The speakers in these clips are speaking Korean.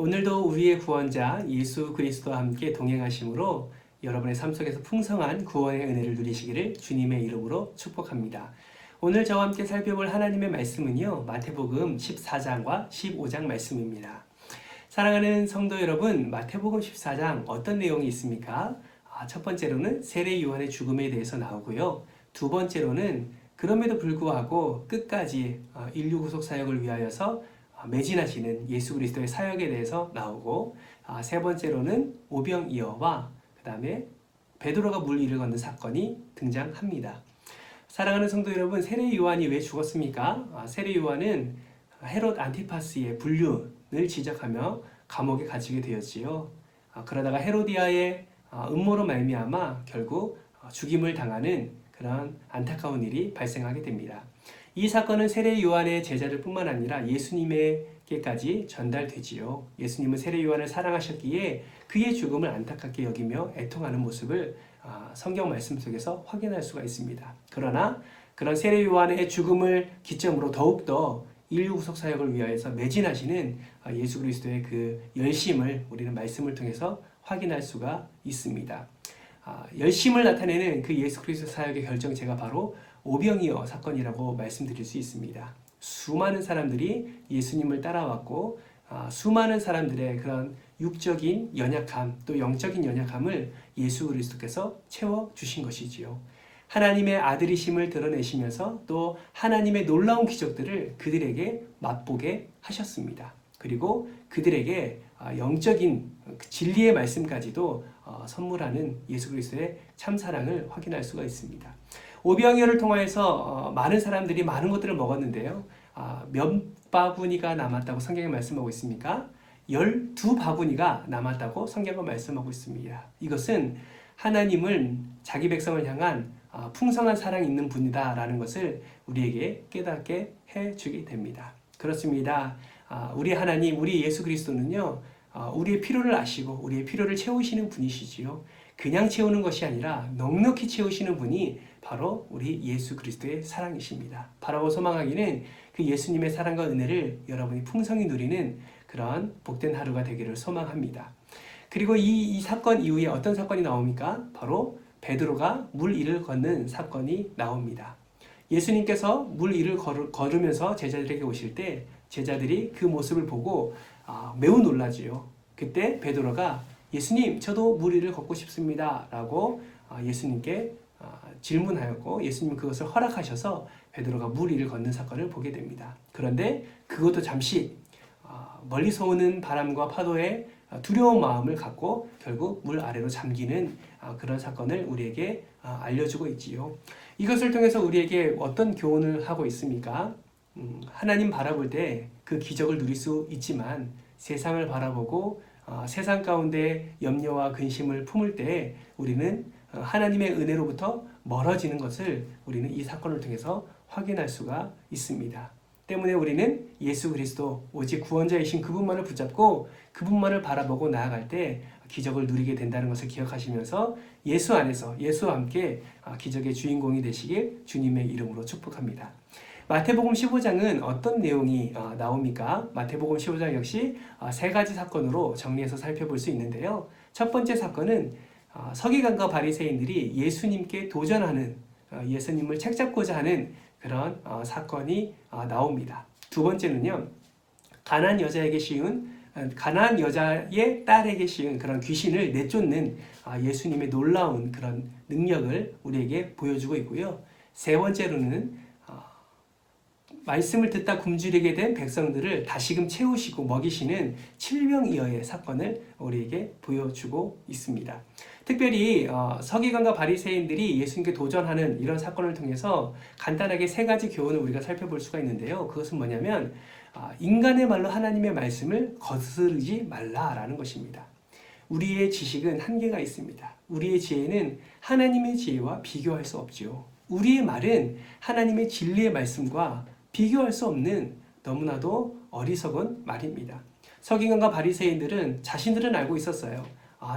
오늘도 우리의 구원자 예수 그리스도와 함께 동행하심으로 여러분의 삶 속에서 풍성한 구원의 은혜를 누리시기를 주님의 이름으로 축복합니다. 오늘 저와 함께 살펴볼 하나님의 말씀은요, 마태복음 14장과 15장 말씀입니다. 사랑하는 성도 여러분, 마태복음 14장 어떤 내용이 있습니까? 첫 번째로는 세례 요한의 죽음에 대해서 나오고요. 두 번째로는 그럼에도 불구하고 끝까지 인류 구속 사역을 위하여서 매진하시는 예수 그리스도의 사역에 대해서 나오고, 세 번째로는 오병이어와 그 다음에 베드로가 물 위를 걷는 사건이 등장합니다. 사랑하는 성도 여러분, 세례 요한이 왜 죽었습니까? 세례 요한은 헤롯 안티파스의 불륜을 지적하며 감옥에 갇히게 되었지요. 그러다가 헤로디아의 음모로 말미암아 결국 죽임을 당하는 그런 안타까운 일이 발생하게 됩니다. 이 사건은 세례 요한의 제자들 뿐만 아니라 예수님에게까지 전달되지요. 예수님은 세례 요한을 사랑하셨기에 그의 죽음을 안타깝게 여기며 애통하는 모습을 성경 말씀 속에서 확인할 수가 있습니다. 그러나 그런 세례 요한의 죽음을 기점으로 더욱더 인류 구속 사역을 위하여서 매진하시는 예수 그리스도의 그 열심을 우리는 말씀을 통해서 확인할 수가 있습니다. 열심을 나타내는 그 예수 그리스도 사역의 결정체가 바로 오병이어 사건이라고 말씀드릴 수 있습니다. 수많은 사람들이 예수님을 따라왔고, 수많은 사람들의 그런 육적인 연약함 또 영적인 연약함을 예수 그리스도께서 채워주신 것이지요. 하나님의 아들이심을 드러내시면서 또 하나님의 놀라운 기적들을 그들에게 맛보게 하셨습니다. 그리고 그들에게 영적인 진리의 말씀까지도 선물하는 예수 그리스도의 참사랑을 확인할 수가 있습니다. 오병이어를 통하여서 많은 사람들이 많은 것들을 먹었는데요. 몇 바구니가 남았다고 성경에 말씀하고 있습니까? 12바구니가 남았다고 성경은 말씀하고 있습니다. 이것은 하나님은 자기 백성을 향한 풍성한 사랑이 있는 분이다 라는 것을 우리에게 깨닫게 해주게 됩니다. 그렇습니다. 우리 하나님, 우리 예수 그리스도는요, 우리의 필요를 아시고 우리의 필요를 채우시는 분이시지요. 그냥 채우는 것이 아니라 넉넉히 채우시는 분이 바로 우리 예수 그리스도의 사랑이십니다. 바라고 소망하기는 그 예수님의 사랑과 은혜를 여러분이 풍성히 누리는 그런 복된 하루가 되기를 소망합니다. 그리고 이 사건 이후에 어떤 사건이 나옵니까? 바로 베드로가 물 위를 걷는 사건이 나옵니다. 예수님께서 물 위를 걸으면서 제자들에게 오실 때 제자들이 그 모습을 보고 매우 놀라지요. 그때 베드로가 예수님, 저도 물 위를 걷고 싶습니다 라고 예수님께 질문하였고, 예수님 그것을 허락하셔서 베드로가 물 위를 걷는 사건을 보게 됩니다. 그런데 그것도 잠시 멀리서 오는 바람과 파도에 두려운 마음을 갖고 결국 물 아래로 잠기는 그런 사건을 우리에게 알려주고 있지요. 이것을 통해서 우리에게 어떤 교훈을 하고 있습니까? 하나님 바라볼 때 그 기적을 누릴 수 있지만 세상을 바라보고 세상 가운데 염려와 근심을 품을 때 우리는 하나님의 은혜로부터 멀어지는 것을 우리는 이 사건을 통해서 확인할 수가 있습니다. 때문에 우리는 예수 그리스도 오직 구원자이신 그분만을 붙잡고 그분만을 바라보고 나아갈 때 기적을 누리게 된다는 것을 기억하시면서 예수 안에서 예수와 함께 기적의 주인공이 되시길 주님의 이름으로 축복합니다. 마태복음 15장은 어떤 내용이 나옵니까? 마태복음 15장 역시 세 가지 사건으로 정리해서 살펴볼 수 있는데요. 첫 번째 사건은 서기관과 바리새인들이 예수님께 도전하는, 예수님을 책잡고자 하는 그런 사건이 나옵니다. 두 번째는요, 가나안 여자의 딸에게 씌운 그런 귀신을 내쫓는 예수님의 놀라운 그런 능력을 우리에게 보여주고 있고요. 세 번째로는 말씀을 듣다 굶주리게 된 백성들을 다시금 채우시고 먹이시는 칠병이어의 사건을 우리에게 보여주고 있습니다. 특별히 서기관과 바리새인들이 예수님께 도전하는 이런 사건을 통해서 간단하게 세 가지 교훈을 우리가 살펴볼 수가 있는데요. 그것은 뭐냐면 인간의 말로 하나님의 말씀을 거스르지 말라라는 것입니다. 우리의 지식은 한계가 있습니다. 우리의 지혜는 하나님의 지혜와 비교할 수 없죠. 우리의 말은 하나님의 진리의 말씀과 비교할 수 없는 너무나도 어리석은 말입니다. 서기관과 바리새인들은 자신들은 알고 있었어요.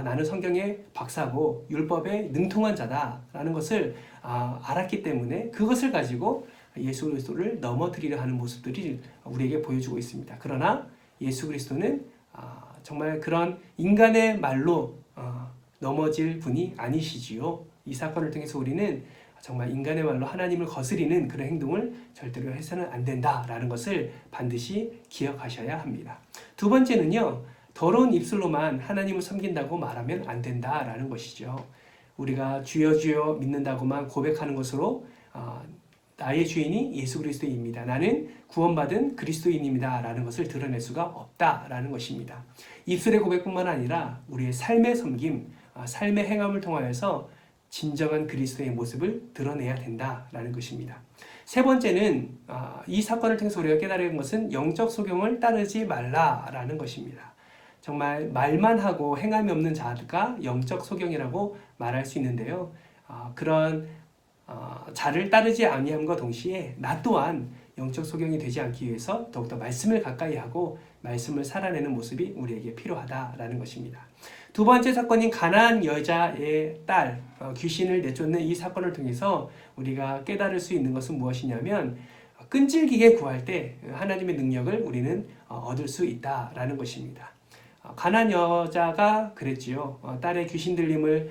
나는 성경의 박사고 율법에 능통한 자다라는 것을 알았기 때문에 그것을 가지고 예수 그리스도를 넘어뜨리려 하는 모습들이 우리에게 보여주고 있습니다. 그러나 예수 그리스도는 정말 그런 인간의 말로 넘어질 분이 아니시지요. 이 사건을 통해서 우리는 정말 인간의 말로 하나님을 거스리는 그런 행동을 절대로 해서는 안 된다라는 것을 반드시 기억하셔야 합니다. 두 번째는요, 더러운 입술로만 하나님을 섬긴다고 말하면 안 된다라는 것이죠. 우리가 주여 주여 믿는다고만 고백하는 것으로 나의 주인이 예수 그리스도입니다. 나는 구원받은 그리스도인입니다. 라는 것을 드러낼 수가 없다라는 것입니다. 입술의 고백뿐만 아니라 우리의 삶의 섬김, 삶의 행함을 통하여서 진정한 그리스도의 모습을 드러내야 된다라는 것입니다. 세 번째는 이 사건을 통해서 우리가 깨달은 것은 영적 소경을 따르지 말라라는 것입니다. 정말 말만 하고 행함이 없는 자가 영적 소경이라고 말할 수 있는데요. 그런 자를 따르지 아니함과 동시에 나 또한 영적 소경이 되지 않기 위해서 더욱더 말씀을 가까이 하고 말씀을 살아내는 모습이 우리에게 필요하다라는 것입니다. 두 번째 사건인 가나안 여자의 딸 귀신을 내쫓는 이 사건을 통해서 우리가 깨달을 수 있는 것은 무엇이냐면 끈질기게 구할 때 하나님의 능력을 우리는 얻을 수 있다라는 것입니다. 가나안 여자가 그랬지요. 딸의 귀신 들림을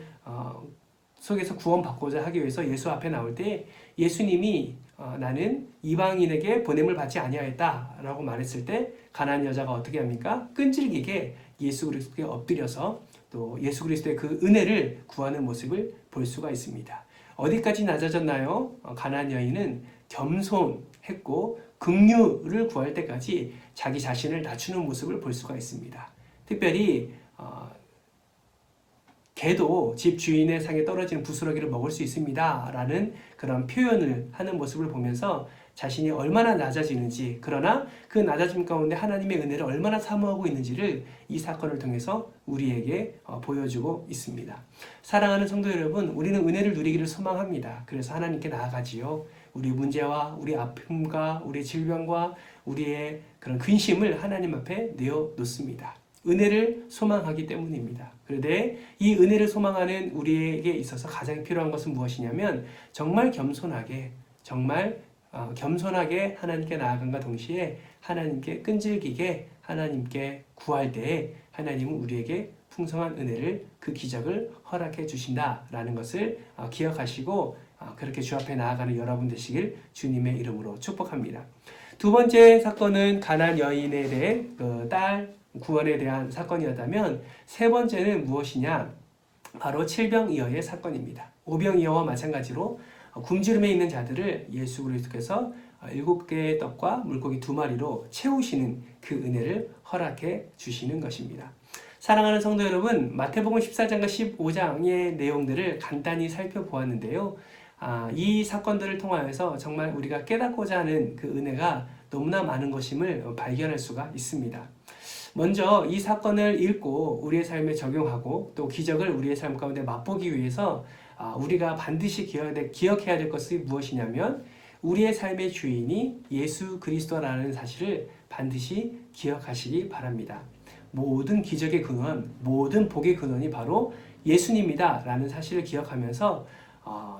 속에서 구원받고자 하기 위해서 예수 앞에 나올 때 예수님이 나는 이방인에게 보냄을 받지 아니하였다라고 말했을 때 가나안 여자가 어떻게 합니까? 끈질기게 예수 그리스도에 엎드려서 또 예수 그리스도의 그 은혜를 구하는 모습을 볼 수가 있습니다. 어디까지 낮아졌나요? 가나안 여인은 겸손했고 긍휼을 구할 때까지 자기 자신을 낮추는 모습을 볼 수가 있습니다. 특별히 개도 집 주인의 상에 떨어지는 부스러기를 먹을 수 있습니다 라는 그런 표현을 하는 모습을 보면서 자신이 얼마나 낮아지는지, 그러나 그 낮아짐 가운데 하나님의 은혜를 얼마나 사모하고 있는지를 이 사건을 통해서 우리에게 보여주고 있습니다. 사랑하는 성도 여러분, 우리는 은혜를 누리기를 소망합니다. 그래서 하나님께 나아가지요. 우리 문제와 우리 아픔과 우리 질병과 우리의 그런 근심을 하나님 앞에 내어놓습니다. 은혜를 소망하기 때문입니다. 그런데 이 은혜를 소망하는 우리에게 있어서 가장 필요한 것은 무엇이냐면 정말 겸손하게 하나님께 나아간과 동시에 하나님께 끈질기게 하나님께 구할 때에 하나님은 우리에게 풍성한 은혜를, 그 기적을 허락해 주신다라는 것을 기억하시고 그렇게 주 앞에 나아가는 여러분 되시길 주님의 이름으로 축복합니다. 두 번째 사건은 가나안 여인에 대해 딸 구원에 대한 사건이었다면, 세 번째는 무엇이냐? 바로 칠병이어의 사건입니다. 오병이어와 마찬가지로 굶주림에 있는 자들을 예수 그리스도께서 7개의 떡과 물고기 2마리로 채우시는 그 은혜를 허락해 주시는 것입니다. 사랑하는 성도 여러분, 마태복음 14장과 15장의 내용들을 간단히 살펴보았는데요. 이 사건들을 통하여서 정말 우리가 깨닫고자 하는 그 은혜가 너무나 많은 것임을 발견할 수가 있습니다. 먼저 이 사건을 읽고 우리의 삶에 적용하고 또 기적을 우리의 삶 가운데 맛보기 위해서 우리가 반드시 기억해야 될 것이 무엇이냐면 우리의 삶의 주인이 예수 그리스도라는 사실을 반드시 기억하시기 바랍니다. 모든 기적의 근원, 모든 복의 근원이 바로 예수님이다 라는 사실을 기억하면서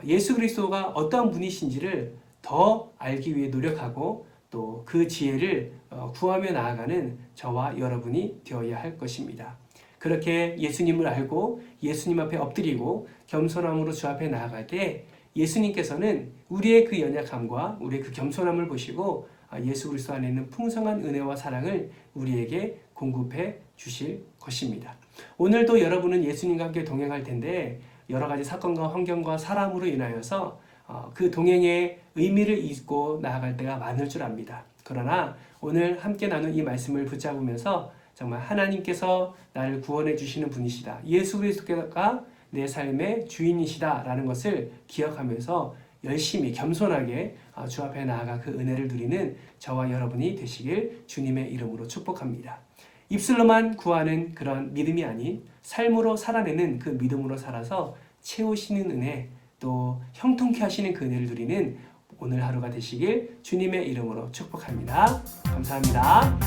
예수 그리스도가 어떠한 분이신지를 더 알기 위해 노력하고 또 그 지혜를 구하며 나아가는 저와 여러분이 되어야 할 것입니다. 그렇게 예수님을 알고 예수님 앞에 엎드리고 겸손함으로 주 앞에 나아갈 때 예수님께서는 우리의 그 연약함과 우리의 그 겸손함을 보시고 예수 그리스도 안에 있는 풍성한 은혜와 사랑을 우리에게 공급해 주실 것입니다. 오늘도 여러분은 예수님과 함께 동행할 텐데 여러 가지 사건과 환경과 사람으로 인하여서 그 동행의 의미를 잊고 나아갈 때가 많을 줄 압니다. 그러나 오늘 함께 나눈 이 말씀을 붙잡으면서 정말 하나님께서 나를 구원해 주시는 분이시다, 예수 그리스도가 내 삶의 주인이시다 라는 것을 기억하면서 열심히 겸손하게 주 앞에 나아가 그 은혜를 누리는 저와 여러분이 되시길 주님의 이름으로 축복합니다. 입술로만 구하는 그런 믿음이 아닌 삶으로 살아내는 그 믿음으로 살아서 채우시는 은혜, 또 형통케 하시는 그 은혜를 누리는 오늘 하루가 되시길 주님의 이름으로 축복합니다. 감사합니다.